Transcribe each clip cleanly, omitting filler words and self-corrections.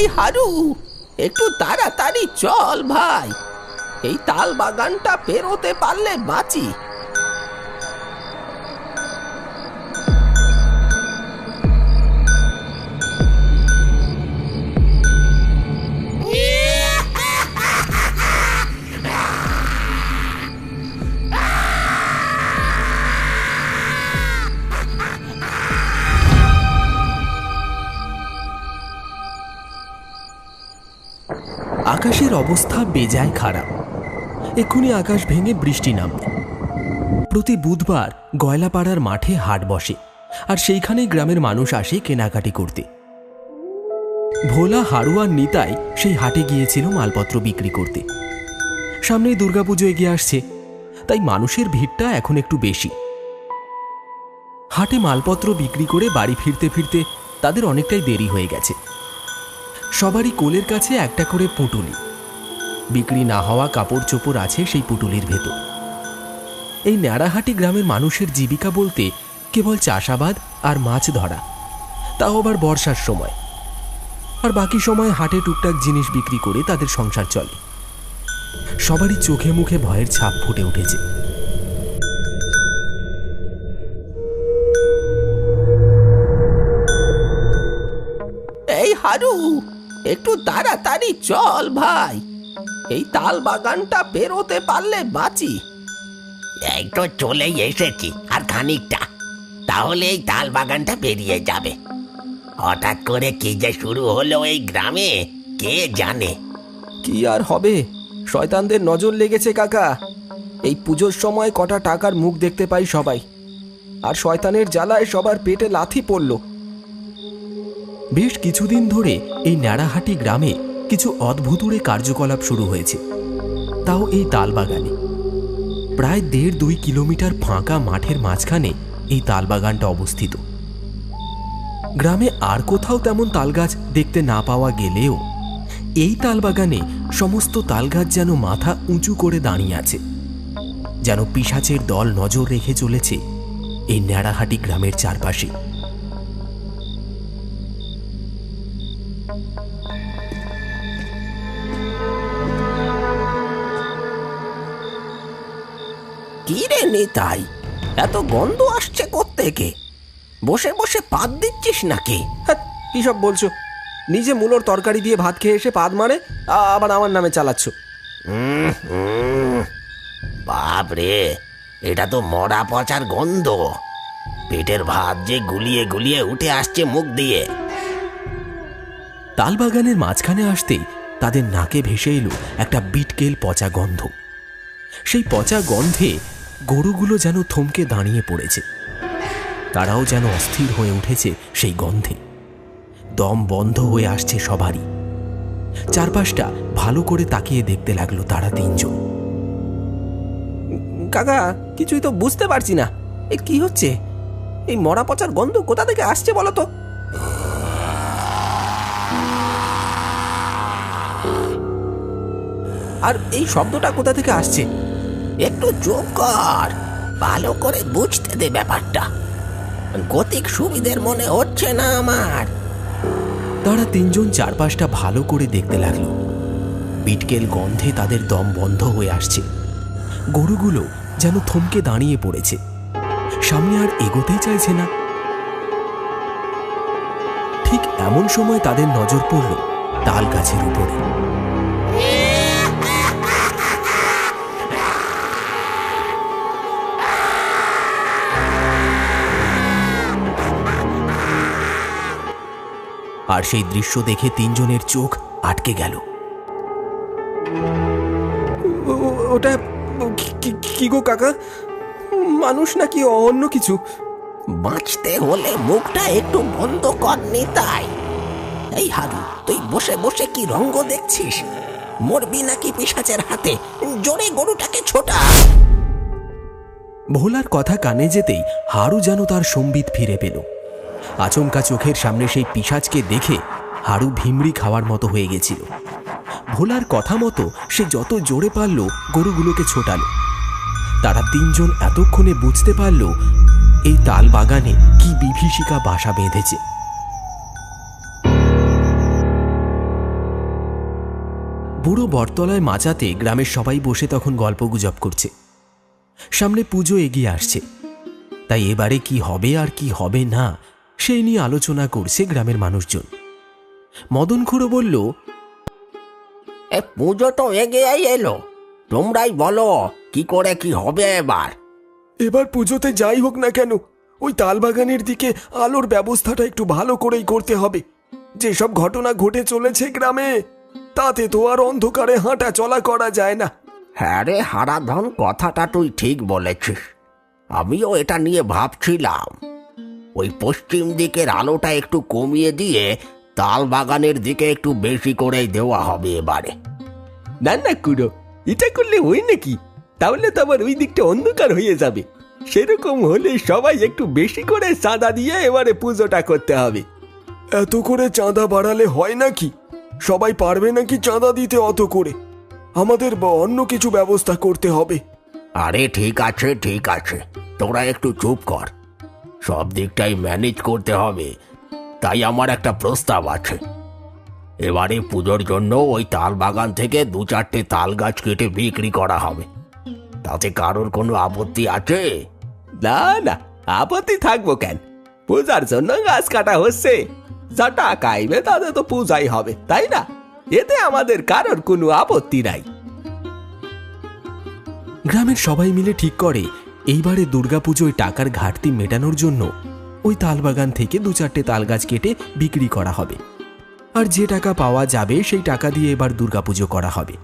এই হারু, একটু তাড়াতাড়ি চল ভাই, এই তাল বাগানটা পেরোতে পারলে বাঁচি। আকাশের অবস্থা বেজায় খারাপ। এক্ষুনি আকাশ ভেঙে বৃষ্টি নামবে। প্রতি বুধবার গয়লাপাড়ার মাঠে হাট বসে, আর সেইখানেই গ্রামের মানুষ আসে কেনাকাটি করতে। ভোলা, হারু আর নিতাই সেই হাটে গিয়েছিল মালপত্র বিক্রি করতে। সামনেই দুর্গাপুজো এগিয়ে আসছে, তাই মানুষের ভিড়টা এখন একটু বেশি। হাটে মালপত্র বিক্রি করে বাড়ি ফিরতে ফিরতে তাদের অনেকটাই দেরি হয়ে গেছে। সবারই কোলের কাছে একটা করে পুঁটুলি, বিক্রি না হওয়া কাপড় চোপড় আছে সেই পুঁটুলির ভেতর। এই ন্যাড়াহাটি গ্রামের মানুষের জীবিকা বলতে কেবল চাষাবাদ আর মাছ ধরা, তাও আবার বর্ষার সময়। আর বাকি সময় হাটে টুকটাক জিনিস বিক্রি করে তাদের সংসার চলে। সবারই চোখে মুখে ভয়ের ছাপ ফুটে উঠেছে। এই হারু, একটু তাড়াতাড়ি চল ভাই, এই তাল বাগানটা পেরোতে পারলে বাঁচি। এই তো চলেই এসেছি, আর খানিকটা, তাহলে এই তাল বাগানটা পেরিয়ে যাবে। হঠাৎ করে কি যে শুরু হলো এই গ্রামে, কে জানে। কি আর হবে, শয়তানদের নজর লেগেছে কাকা। এই পুজোর সময় কটা টাকার মুখ দেখতে পাই সবাই, আর শয়তানের জ্বালায় সবার পেটে লাথি পড়ল। বেশ কিছুদিন ধরে এই ন্যাড়াহাটি গ্রামে কিছু অদ্ভুতুড়ে কার্যকলাপ শুরু হয়েছে, তাও এই তালবাগানে। প্রায় 1.5-2 কিলোমিটার ফাঁকা মাঠের মাঝখানে এই তালবাগানটা অবস্থিত। গ্রামে আর কোথাও তেমন তালগাছ দেখতে না পাওয়া গেলেও এই তালবাগানে সমস্ত তালগাছ যেন মাথা উঁচু করে দাঁড়িয়ে আছে, যেন পিশাচের দল নজর রেখে চলেছে এই ন্যাড়াহাটি গ্রামের চারপাশে। কি রে নিতাই, এত গন্ধ আসছে কোত্থেকে? বসে বসে পাদ দিচ্ছিস নাকি? কি সব বলছো? নিজে মূলোর তরকারি দিয়ে ভাত খেয়ে এসে পাদ মারে, আবার আমার নামে চালাচ্ছ। বাপরে, এটা তো মরা পচার গন্ধ। পেটের ভাত যে গুলিয়ে গুলিয়ে উঠে আসছে মুখ দিয়ে। তালবাগানের মাঝখানে আসতেই তাদের নাকে ভেসে এলো একটা বিটকেল পচা গন্ধ। সেই পচা গন্ধে গরুগুলো যেন থমকে দাঁড়িয়ে পড়েছে। তারাও যেন অস্থির হয়ে উঠেছে সেই গন্ধে। দম বন্ধ হয়ে আসছে সবারই। চারপাশটা ভালো করে তাকিয়ে দেখতে লাগলো তারা তিনজন। কাকা, কিছুই তো বুঝতে পারছি না, এ কি হচ্ছে? এই মরা পচার গন্ধ কোথা থেকে আসছে বলো তো? আর এই শব্দটা কোথা থেকে আসছে? একটু চুপ কর, ভালো করে বুঝতে দে ব্যাপারটা। গতিক সুবিধের মনে হচ্ছে না আমার। তারা তিনজন চারপাশটা ভালো করে দেখতে লাগলো। বিটকেল গন্ধে তাদের দম বন্ধ হয়ে আসছে। গরুগুলো যেন থমকে দাঁড়িয়ে পড়েছে, সামনে আর এগোতেই চাইছে না। ঠিক এমন সময় তাদের নজর পড়ল তাল গাছের উপরে। আর সেই দৃশ্য দেখে তিনজনের চোখ আটকে গেল। ওটা কি গো কাকা? মানুষ নাকি অন্য কিছু? বাঁচতে হলে মুখটা একটু বন্ধ কর নিতাই। এই হারু, তুই বসে বসে কি রঙ্গ দেখছিস? মরবি নাকি পিশাচের হাতে? জোরে গরুটাকে ছোটা। ভোলার কথা কানে যেতেই হারু যেন তার সম্বিত ফিরে পেল। আচমকা চোখের সামনে সেই পিশাচকে দেখে হারু ভিমড়ি খাওয়ার মতো হয়ে গেছিল। ভোলার কথা মতো সে যত জোরে পারল গরুগুলোকে ছোটালো। তারা তিনজন এতক্ষণে বুঝতে পারল এই তাল বাগানে কি বিভীষিকা বাসা বেঁধেছে। বুড়ো বটতলায় মাচাতে গ্রামের সবাই বসে তখন গল্পগুজব করছে। সামনে পুজো এগিয়ে আসছে, তাই এবারে কি হবে আর কি হবে না সেই নিয়ে আলোচনা করছে গ্রামের মানুষজন। মদন খুড়ো বলল, এ পুজো তো এগিয়েই এলো, তোমরাই বলো কি করে কি হবে এবার। এবার পুজোতে যাই হোক না কেন, ওই তালবাগানের দিকে আলোর ব্যবস্থাটা একটু ভালো করেই করতে হবে। যেসব ঘটনা ঘটে চলেছে গ্রামে, তাতে তো আর অন্ধকারে হাঁটা চলা করা যায় না। হ্যাঁ রে হারাধন, কথাটা তুই ঠিক বলেছিস। আমিও এটা নিয়ে ভাবছিলাম, ওই পশ্চিম দিকের আলোটা একটু কমিয়ে দিয়ে তাল বাগানের দিকে একটু বেশি করেই দেওয়া হবে এবারে। না না কুড়ো, এটা করলে হয় নাকি? তাহলে তো আবার ওই দিকটা অন্ধকার হয়ে যাবে। সেরকম হলে সবাই একটু বেশি করে চাঁদা দিয়ে এবারে পুজোটা করতে হবে। এত করে চাঁদা বাড়ালে হয় নাকি? সবাই পারবে নাকি চাঁদা দিতে অত করে? আমাদের অন্য কিছু ব্যবস্থা করতে হবে। আরে ঠিক আছে ঠিক আছে, তোরা একটু চুপ কর। সব দিকটাই ম্যানেজ করতে হবে। তাই আমার একটা প্রস্তাব আছে। এবারে পুজোর জন্য ওই তাল বাগান থেকে 2-4টে তাল গাছ কেটে বিক্রি করা হবে। তাতে কারোর কোনো আপত্তি আছে? না না, আপত্তি থাকবো কেন? পূজার জন্য গাছ কাটা হচ্ছে, যা টাকা আইবে তাতে তো পূজাই হবে, তাই না? এতে আমাদের কারোর কোনো আপত্তি নাই। গ্রামের সবাই মিলে ঠিক করে এইবারে দুর্গাপুজোয় টাকার ঘাটতি মেটানোর জন্য ওই তালবাগান থেকে 2-4টে তাল গাছ কেটে বিক্রি করা হবে। আর যে টাকা পাওয়া যাবে সেই টাকা দিয়ে এবার দুর্গাপুজো করা হবে।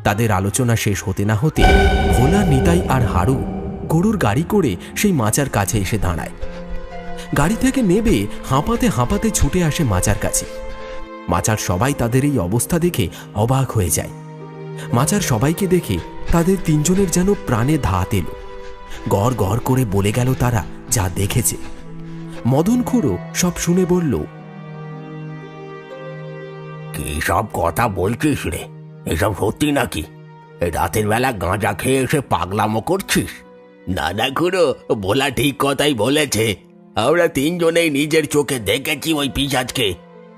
তাদের আলোচনা শেষ হতে না হতে ভোলা, নিতাই আর হারু গরুর গাড়ি করে সেই মাচার কাছে এসে দাঁড়ায়। গাড়ি থেকে নেবে হাঁপাতে হাঁপাতে ছুটে আসে মাচার কাছে। মাচার সবাই তাদের এই অবস্থা দেখে অবাক হয়ে যায়। মাচার সবাইকে দেখে তাদের তিনজনের যেন প্রাণে ধাত এলো। গড় গড় করে বলে গেল তারা যা দেখেছে। মদন খুড়ো সব শুনে বলল, কি সব কথা বলছিস রে? এসব সত্যি নাকি? রাতের বেলা গাঁজা খেয়ে এসে পাগলামো করছিস? না না খুড়ো, বলা ঠিক কথাই বলেছে। আমরা তিনজনেই নিজের চোখে দেখেছি ওই পিশাচকে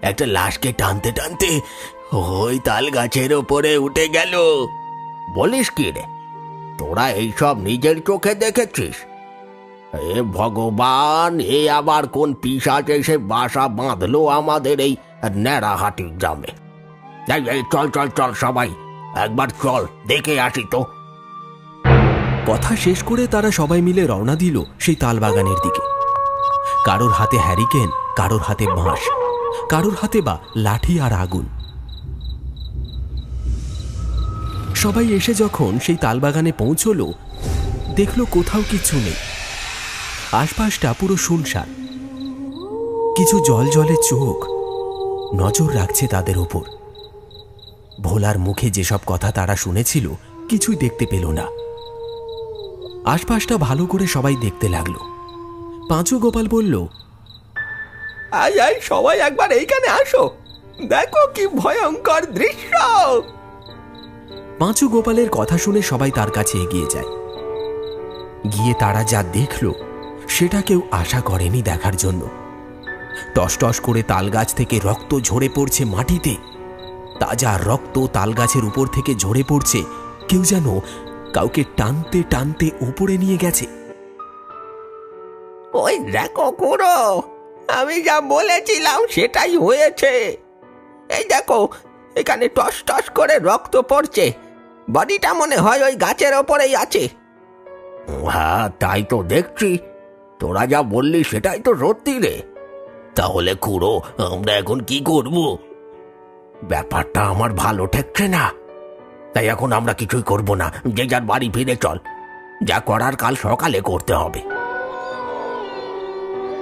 একটা লাশকে টানতে টানতে ওই তাল গাছের ওপরে উঠে গেল। বলিস কি রে, তোরা এইসব নিজের চোখে দেখেছিস? এ ভগবান, এ আবার কোন পিশাচ এসে বাসা বাঁধলো আমাদের এই ন্যাড়াহাটির গ্রামে? চল চল চল সবাই, একবার চল দেখে আসি তো। কথা শেষ করে তারা সবাই মিলে রওনা দিল সেই তালবাগানের দিকে। কারোর হাতে হ্যারিকেন, কারোর হাতে বাঁশ, কারোর হাতে বা লাঠি আর আগুন। সবাই এসে যখন সেই তালবাগানে পৌঁছলো, দেখলো কোথাও কিছু নেই। আশপাশটা পুরো শুনশান। কিছু জল জলে চোখ নজর রাখছে তাদের উপর। ভোলার মুখে যেসব কথা তারা শুনেছিল কিছুই দেখতে পেল না। আশপাশটা ভালো করে সবাই দেখতে লাগলো। পাঁচু গোপাল বলল, আই আই সবাই একবার এইখানে আসো, দেখো কি ভয়ঙ্কর দৃশ্য। পাঁচু গোপালের কথা শুনে সবাই তার কাছে এগিয়ে যায়। গিয়ে তারা যা দেখল সেটা কেউ আশা করেনি দেখার জন্য। টস করে তালগাছ থেকে রক্ত ঝরে পড়ছে মাটিতে। তাজা রক্ত তালগাছের উপর থেকে ঝরে পড়ছে। কেউ যেন কাউকে টানতে টানতে উপরে নিয়ে গেছে। ওই দেখো খুড়ো, আমি যা বলেছিলাম সেটাই হয়েছে। এই দেখো, এখানে টস টস করে রক্ত পড়ছে। বডিটা মনে হয় ওই গাছের ওপরেই আছে। হ্যাঁ তাই তো দেখছি, তোরা যা বললি সেটাই তো সত্যি রে। তাহলে খুড়ো, আমরা এখন কি করব? ব্যাপারটা আমার ভালো ঠেকছে না। তাই এখন আমরা কিছুই করব না, যে যার বাড়ি ফিরে চল। যা করার কাল সকালে করতে হবে।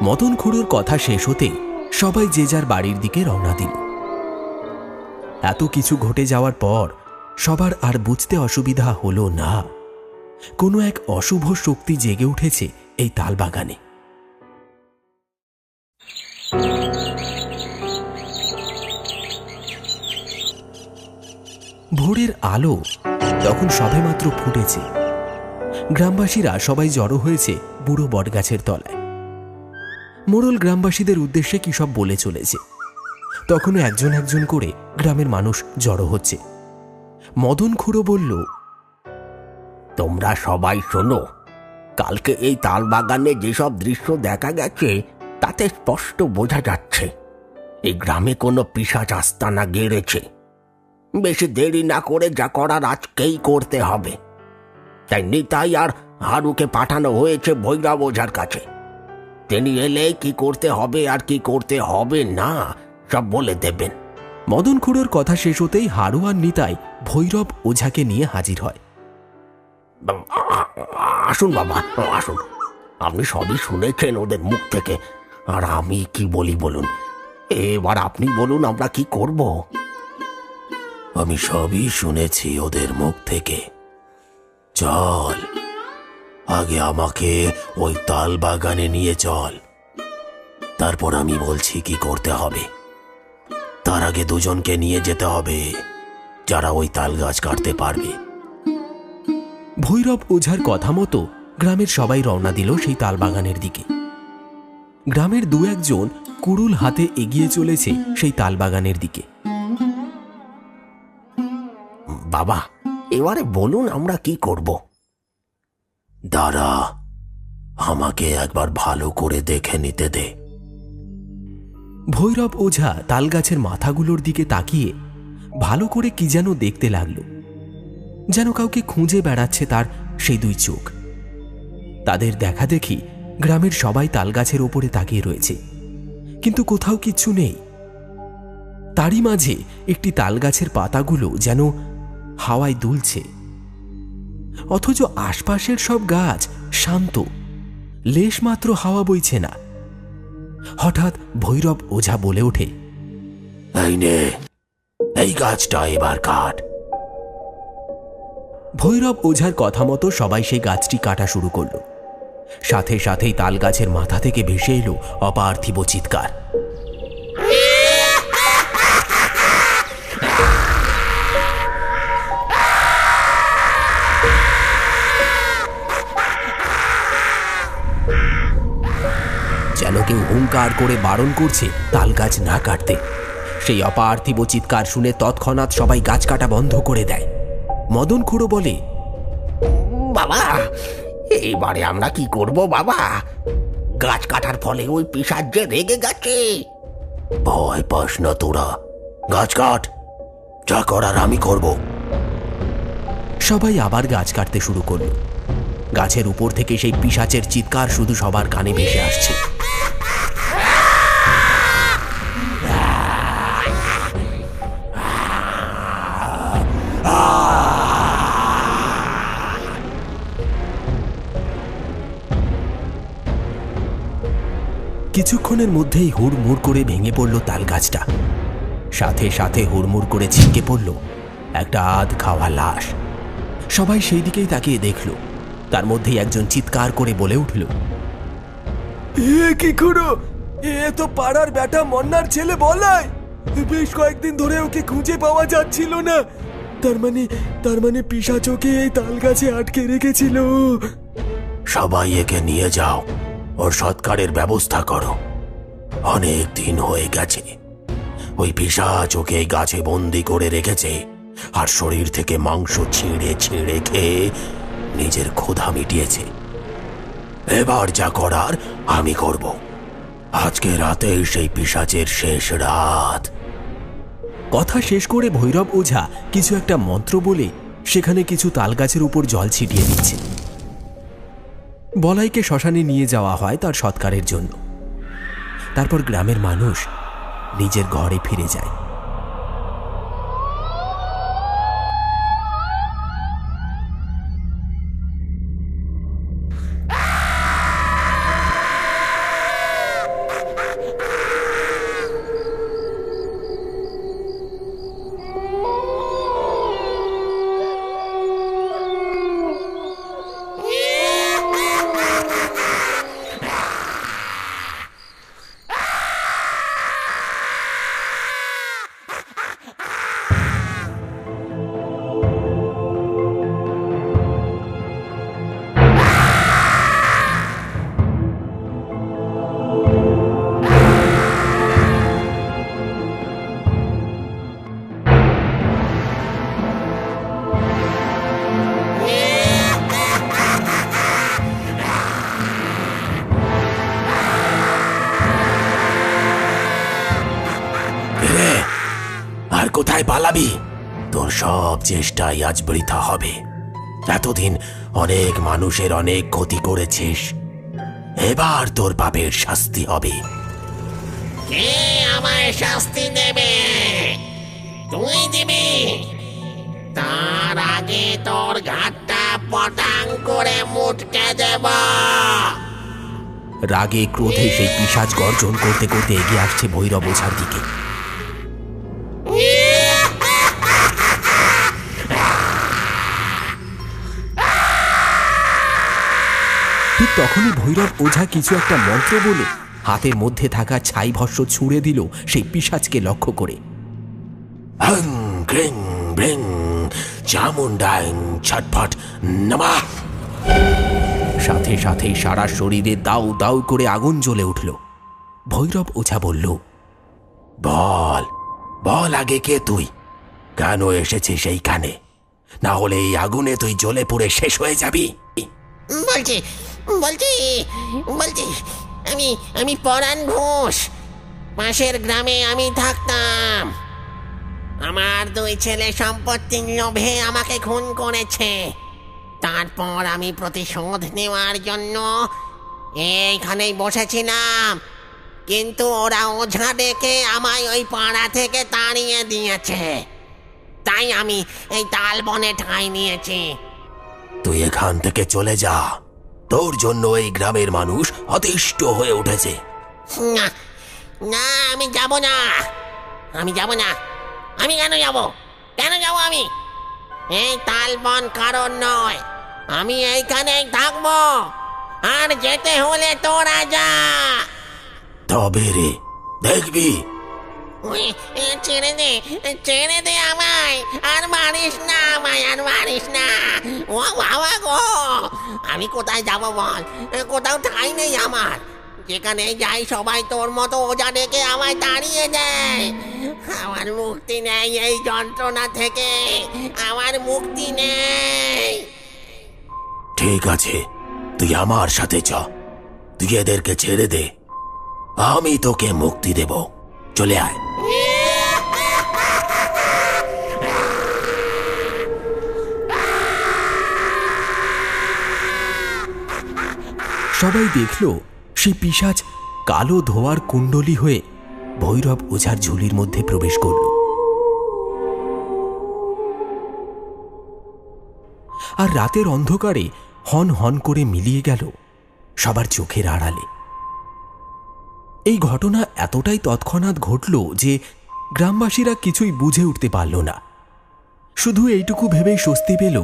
মদন খুড়োর কথা শেষ হতে সবাই যে যার বাড়ির দিকে রওনা দিল। এত কিছু ঘটে যাওয়ার পর সবার আর বুঝতে অসুবিধা হলো না, কোনো এক অশুভ শক্তি জেগে উঠেছে এই তালবাগানে। ভোরের আলো তখন সবেমাত্র ফুটেছে। গ্রামবাসীরা সবাই জড়ো হয়েছে বুড়ো বটগাছের তলায়। মোড়ল গ্রামবাসীদের উদ্দেশ্যে কি সব বলে চলেছে। তখনও একজন একজন করে গ্রামের মানুষ জড়ো হচ্ছে। মদন খুড়ো বলল, তোমরা সবাই শোনো, কালকে এই তাল বাগানে যেসব দৃশ্য দেখা গেছে তাতে স্পষ্ট বোঝা যাচ্ছে এই গ্রামে কোনো পিশাচ আস্তানা গেড়েছে। বেশি দেরি না করে যা করার আজকেই করতে হবে। তাই নিতাই আর হারুকে পাঠানো হয়েছে ভৈরব ওঝার কাছে। তিনি এলে কি করতে হবে আর কি করতে হবে না সব বলে দেবেন। মদন খুড়োর কথা শেষ হতেই হারু আর নিতাই ভৈরব ওঝাকে নিয়ে হাজির হয়। আসুন বাবা, আসুন। আপনি সবই শুনেছেন ওদের মুখ থেকে, আর আমি কি বলি বলুন? এবার আপনি বলুন আমরা কি করব? আমি সবই শুনেছি ওদের মুখ থেকে। চল, আগে আমাকে ওই তাল বাগানে নিয়ে চল, তারপর আমি বলছি কি করতে হবে। তার আগে দুজনকে নিয়ে যেতে হবে যারা ওই তাল গাছ কাটতে পারবে। ভৈরব ওঝার কথা মতো গ্রামের সবাই রওনা দিল সেই তালবাগানের দিকে। গ্রামের দু একজন কুড়ুল হাতে এগিয়ে চলেছে সেই তালবাগানের দিকে। বাবা, এবারে বলুন আমরা কি করব? দাঁড়া, আমাকে একবার ভালো করে দেখে নিতে দে। ভৈরব ওঝা তালগাছের মাথাগুলোর দিকে তাকিয়ে ভালো করে কি যেন দেখতে লাগলো, যেন কাউকে খুঁজে বেড়াচ্ছে তার সেই দুই চোখ। তাদের দেখা দেখি গ্রামের সবাই তালগাছের ওপরে তাকিয়ে রয়েছে, কিন্তু কোথাও কিচ্ছু নেই। তারই মাঝে একটি তালগাছের পাতাগুলো যেন হাওয়ায় দুলছে, অথচ আশপাশের সব গাছ শান্ত, লেশমাত্র হাওয়া বইছে না। হঠাৎ ভৈরব ওঝা বলে ওঠে, এই নে, এই গাছটা এবার কাট। ভৈরব ওঝার কথা মতো সবাই সেই গাছটি কাটা শুরু করল। সাথে সাথেই তাল গাছের মাথা থেকে ভেসে এলো অপার্থিব চিৎকার। যেন কেউ হুঙ্কার করে বারণ করছে তাল গাছ না কাটতে। সেই অপার্থিব চিৎকার শুনে তৎক্ষণাৎ সবাই গাছ কাটা বন্ধ করে দেয়। মদন খুড়ো বলে, বাবা, এইবারে আমরা কি করব বাবা? গাছ কাটার ফলে ওই পিশাচ যে রেগে গেছে। ভয় পাস না তোরা, গাছ কাট, যা করার আমি করব। সবাই আবার গাছ কাটতে শুরু করল। গাছের উপর থেকে সেই পিশাচের চিৎকার শুধু সবার কানে ভেসে আসছে। কিছুক্ষণের মধ্যেই হুড়মুড় করে ভেঙে পড়ল তাল গাছটা। সাথে সাথে হুড়মুড় করে ছিটকে পড়ল একটা আধ খাওয়া লাশ। সবাই সেই দিকেই তাকিয়ে দেখল। তার মধ্যেই একজন চিৎকার করে বলে উঠল, এ কি খুড়ো, এ তো পাড়ার বেটা মন্নার ছেলে বলাই। বেশ কয়েকদিন ধরে ওকে খুঁজে পাওয়া যাচ্ছিল না। তার মানে পিশাচ ওকে এই তাল গাছে আটকে রেখেছিল। সবাই একে নিয়ে যাও, ওর সৎকারের ব্যবস্থা করো। অনেক দিন হয়ে গেছে ওই পিশাচ ওকে এই গাছে বন্দি করে রেখেছে, আর শরীর থেকে মাংস ছিঁড়ে ছিঁড়ে খেয়ে নিজের ক্ষুধা মিটিয়েছে। এবার যা করার আমি করব। আজকে রাতে সেই পিশাচের শেষ রাত। কথা শেষ করে ভৈরব ওঝা কিছু একটা মন্ত্র বলে সেখানে কিছু তালগাছের উপর জল ছিটিয়ে দিচ্ছে। বলাইকে শ্মশানে নিয়ে যাওয়া হয় তার সৎকারের জন্য। তারপর গ্রামের মানুষ নিজের ঘরে ফিরে যায়। আর কোথায় পালাবি? তোর সব চেষ্টাই আজ বৃথা হবে। এতদিন অনেক মানুষের অনেক ক্ষতি করেছিস, এবার তোর পাপের শাস্তি হবে। কে আমায় শাস্তি দেবে? তুই দিবি? তার আগে তোর ঘাটটা পটাং করে মুটকে দেব। রাগে ক্রোধে সেই পিশাচ গর্জন করতে করতে এগিয়ে আসছে ভৈরব ওঝার দিকে। ঠিক তখনই ভৈরব ওঝা কিছু একটা মন্ত্র বলে হাতের মধ্যে থাকা ছাই ভস্য ছুঁড়ে দিল সেই পিশাচকে লক্ষ্য করে। হং ক্রিং ব্রিং চামুন্ডাং ছটফট নমঃ। সাথে সাথে সারা শরীরে দাউ দাউ করে আগুন জ্বলে উঠল। ভৈরব ওঝা বলল, বল বল আগে কে তুই? কেন এসেছিস এইখানে? না হলে এই আগুনে তুই জ্বলে পুড়ে শেষ হয়ে যাবি। বলছি বলছি বলছি আমি আমি পরাণ ঘোষ। পাশের গ্রামে আমি থাকতাম। আমার দুই ছেলে সম্পত্তির লোভে আমাকে খুন করেছে। তারপর আমি প্রতিশোধ নেওয়ার জন্য এইখানেই বসেছিলাম, কিন্তু ওরা ওঝা ডেকে আমায় ওই পাড়া থেকে তাড়িয়ে দিয়েছে। তাই আমি এই তালবনে ঠাঁই নিয়েছি। তুই এখান থেকে চলে যা, তোর জন্য এই গ্রামের মানুষ অতিষ্ঠ হয়ে উঠেছে। না না, আমি যাব না, আমি যাব না। আমি কেন যাব? কেন যাব আমি? এই তালবন কারণ নয়, আমি এইখানেই থাকবো। আর যেতে হলে তোরা যা। তবে রে দেখবি। ছেড়ে দে আমায়, আর মারিস না আমায়, আর মারিস না। ও বাবা গো, আমি কোথায় যাব বল? কোথাও ঠাঁই নেই আমার। যেখানে যাই সবাই তোর মতো ওঝা ডেকে আমায় তাড়িয়ে দেয়। আমার মুক্তি নেই এই যন্ত্রণা থেকে, আমার মুক্তি নেই। ঠিক আছে, তুই আমার সাথে চ। তুই এদেরকে ছেড়ে দে, আমি তোকে মুক্তি দেব। চলে আয়। সবাই দেখল সেই পিশাচ কালো ধোয়ার কুণ্ডলী হয়ে ভৈরব ওঝার ঝুলির মধ্যে প্রবেশ করল। আর রাতের অন্ধকারে হন হন করে মিলিয়ে গেল সবার চোখের আড়ালে। এই ঘটনা এতটাই তৎক্ষণাৎ ঘটল যে গ্রামবাসীরা কিছুই বুঝে উঠতে পারল না। শুধু এইটুকু ভেবেই স্বস্তি পেল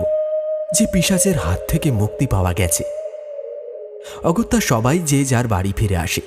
যে পিশাচের হাত থেকে মুক্তি পাওয়া গেছে। অগত্যা সবাই যে যার বাড়ি ফিরে আসে।